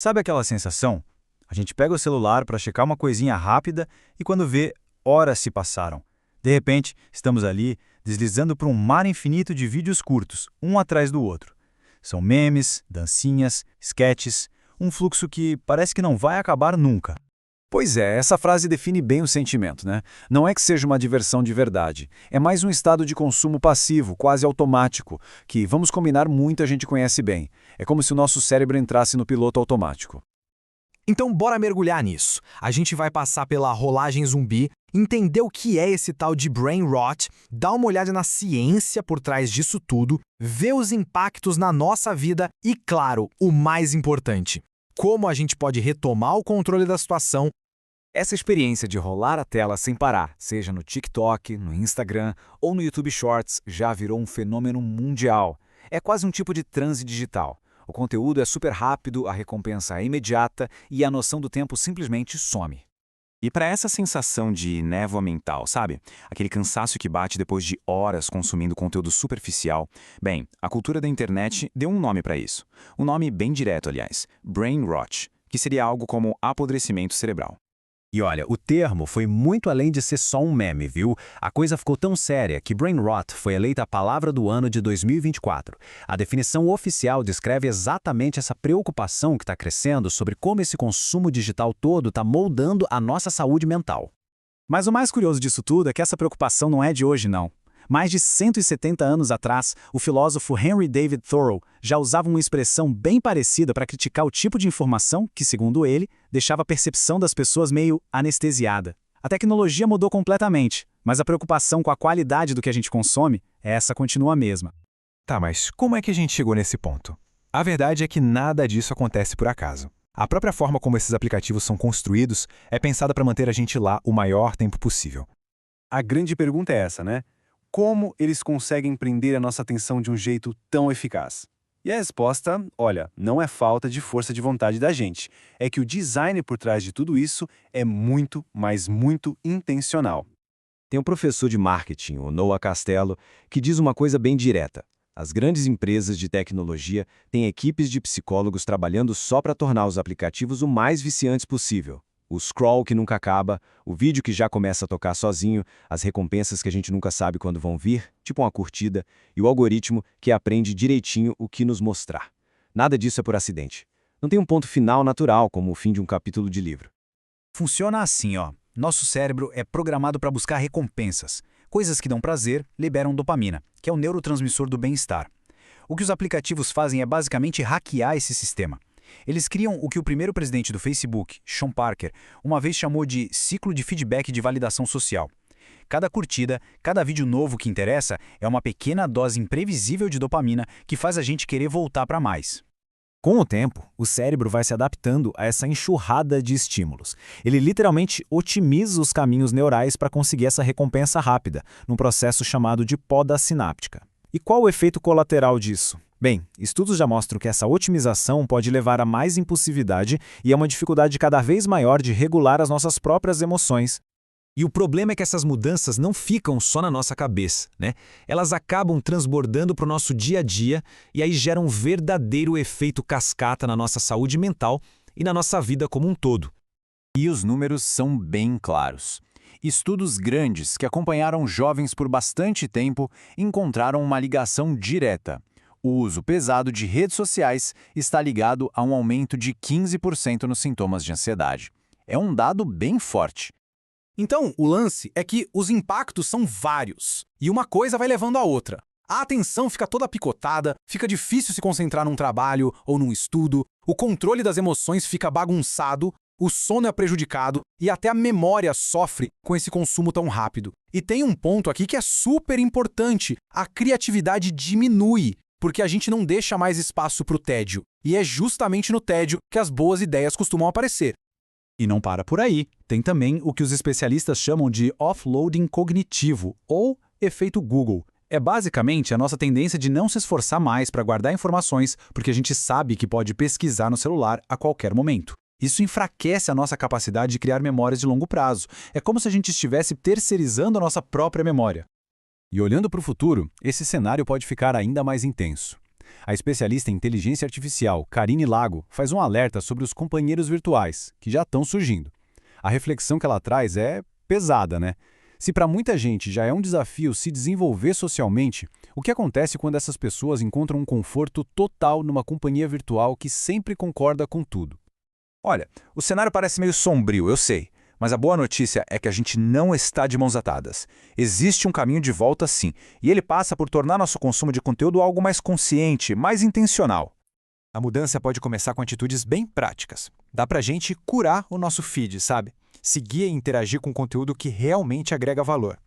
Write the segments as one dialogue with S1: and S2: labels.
S1: Sabe aquela sensação? A gente pega o celular para checar uma coisinha rápida e quando vê, horas se passaram. De repente, estamos ali, deslizando por um mar infinito de vídeos curtos, um atrás do outro. São memes, dancinhas, sketches, um fluxo que parece que não vai acabar nunca.
S2: Pois é, essa frase define bem o sentimento, né? Não é que seja uma diversão de verdade. É mais um estado de consumo passivo, quase automático, que, vamos combinar, muita gente conhece bem. É como se o nosso cérebro entrasse no piloto automático.
S3: Então bora mergulhar nisso. A gente vai passar pela rolagem zumbi, entender o que é esse tal de brain rot, dar uma olhada na ciência por trás disso tudo, ver os impactos na nossa vida e, claro, o mais importante, como a gente pode retomar o controle da situação.
S2: Essa experiência de rolar a tela sem parar, seja no TikTok, no Instagram ou no YouTube Shorts, já virou um fenômeno mundial. É quase um tipo de transe digital. O conteúdo é super rápido, a recompensa é imediata e a noção do tempo simplesmente some.
S4: E para essa sensação de névoa mental, sabe? Aquele cansaço que bate depois de horas consumindo conteúdo superficial. Bem, a cultura da internet deu um nome para isso. Um nome bem direto, aliás. Brain rot, que seria algo como apodrecimento cerebral.
S5: E olha, o termo foi muito além de ser só um meme, viu? A coisa ficou tão séria que brain rot foi eleita a palavra do ano de 2024. A definição oficial descreve exatamente essa preocupação que está crescendo sobre como esse consumo digital todo está moldando a nossa saúde mental.
S2: Mas o mais curioso disso tudo é que essa preocupação não é de hoje, não. Mais de 170 anos atrás, o filósofo Henry David Thoreau já usava uma expressão bem parecida para criticar o tipo de informação que, segundo ele, deixava a percepção das pessoas meio anestesiada. A tecnologia mudou completamente, mas a preocupação com a qualidade do que a gente consome, essa continua a mesma.
S6: Tá, mas como é que a gente chegou nesse ponto? A verdade é que nada disso acontece por acaso. A própria forma como esses aplicativos são construídos é pensada para manter a gente lá o maior tempo possível.
S7: A grande pergunta é essa, né? Como eles conseguem prender a nossa atenção de um jeito tão eficaz? E a resposta, olha, não é falta de força de vontade da gente. É que o design por trás de tudo isso é muito, mas muito intencional.
S5: Tem um professor de marketing, o Noah Castelo, que diz uma coisa bem direta. As grandes empresas de tecnologia têm equipes de psicólogos trabalhando só para tornar os aplicativos o mais viciantes possível. O scroll que nunca acaba, o vídeo que já começa a tocar sozinho, as recompensas que a gente nunca sabe quando vão vir, tipo uma curtida, e o algoritmo que aprende direitinho o que nos mostrar. Nada disso é por acidente. Não tem um ponto final natural, como o fim de um capítulo de livro.
S2: Funciona assim, ó. Nosso cérebro é programado para buscar recompensas. Coisas que dão prazer liberam dopamina, que é o neurotransmissor do bem-estar. O que os aplicativos fazem é basicamente hackear esse sistema. Eles criam o que o primeiro presidente do Facebook, Sean Parker, uma vez chamou de ciclo de feedback de validação social. Cada curtida, cada vídeo novo que interessa é uma pequena dose imprevisível de dopamina que faz a gente querer voltar para mais.
S5: Com o tempo, o cérebro vai se adaptando a essa enxurrada de estímulos. Ele literalmente otimiza os caminhos neurais para conseguir essa recompensa rápida, num processo chamado de poda sináptica. E qual o efeito colateral disso? Bem, estudos já mostram que essa otimização pode levar a mais impulsividade e a uma dificuldade cada vez maior de regular as nossas próprias emoções.
S3: E o problema é que essas mudanças não ficam só na nossa cabeça, né? Elas acabam transbordando para o nosso dia a dia e aí geram um verdadeiro efeito cascata na nossa saúde mental e na nossa vida como um todo.
S4: E os números são bem claros. Estudos grandes que acompanharam jovens por bastante tempo encontraram uma ligação direta. O uso pesado de redes sociais está ligado a um aumento de 15% nos sintomas de ansiedade. É um dado bem forte.
S3: Então, o lance é que os impactos são vários, e uma coisa vai levando a outra. A atenção fica toda picotada, fica difícil se concentrar num trabalho ou num estudo, o controle das emoções fica bagunçado, o sono é prejudicado e até a memória sofre com esse consumo tão rápido. E tem um ponto aqui que é super importante: a criatividade diminui, porque a gente não deixa mais espaço para o tédio. E é justamente no tédio que as boas ideias costumam aparecer.
S2: E não para por aí. Tem também o que os especialistas chamam de offloading cognitivo, ou efeito Google. É basicamente a nossa tendência de não se esforçar mais para guardar informações, porque a gente sabe que pode pesquisar no celular a qualquer momento. Isso enfraquece a nossa capacidade de criar memórias de longo prazo. É como se a gente estivesse terceirizando a nossa própria memória.
S7: E olhando para o futuro, esse cenário pode ficar ainda mais intenso.
S2: A especialista em inteligência artificial, Karine Lago, faz um alerta sobre os companheiros virtuais, que já estão surgindo. A reflexão que ela traz é pesada, né? Se para muita gente já é um desafio se desenvolver socialmente, o que acontece quando essas pessoas encontram um conforto total numa companhia virtual que sempre concorda com tudo?
S6: Olha, o cenário parece meio sombrio, eu sei. Mas a boa notícia é que a gente não está de mãos atadas. Existe um caminho de volta sim, e ele passa por tornar nosso consumo de conteúdo algo mais consciente, mais intencional. A mudança pode começar com atitudes bem práticas. Dá pra gente curar o nosso feed, sabe? Seguir e interagir com conteúdo que realmente agrega valor.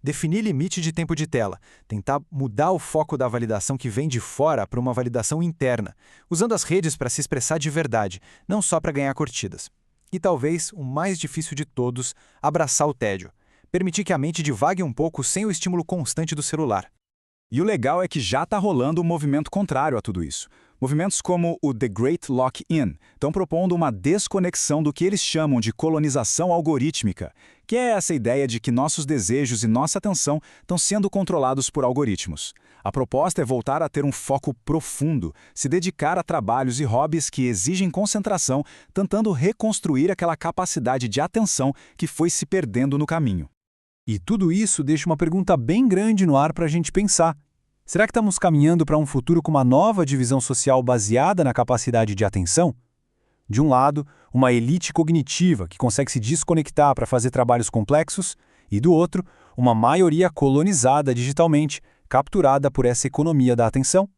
S6: Definir limite de tempo de tela, tentar mudar o foco da validação que vem de fora para uma validação interna, usando as redes para se expressar de verdade, não só para ganhar curtidas. E talvez, o mais difícil de todos, abraçar o tédio. Permitir que a mente divague um pouco sem o estímulo constante do celular.
S2: E o legal é que já está rolando um movimento contrário a tudo isso. Movimentos como o The Great Lock-in estão propondo uma desconexão do que eles chamam de colonização algorítmica, que é essa ideia de que nossos desejos e nossa atenção estão sendo controlados por algoritmos. A proposta é voltar a ter um foco profundo, se dedicar a trabalhos e hobbies que exigem concentração, tentando reconstruir aquela capacidade de atenção que foi se perdendo no caminho. E tudo isso deixa uma pergunta bem grande no ar para a gente pensar. Será que estamos caminhando para um futuro com uma nova divisão social baseada na capacidade de atenção? De um lado, uma elite cognitiva que consegue se desconectar para fazer trabalhos complexos, e do outro, uma maioria colonizada digitalmente, capturada por essa economia da atenção?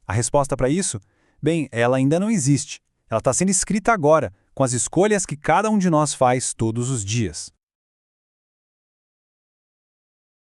S2: A resposta para isso? Bem, ela ainda não existe. Ela está sendo escrita agora, com as escolhas que cada um de nós faz todos os dias.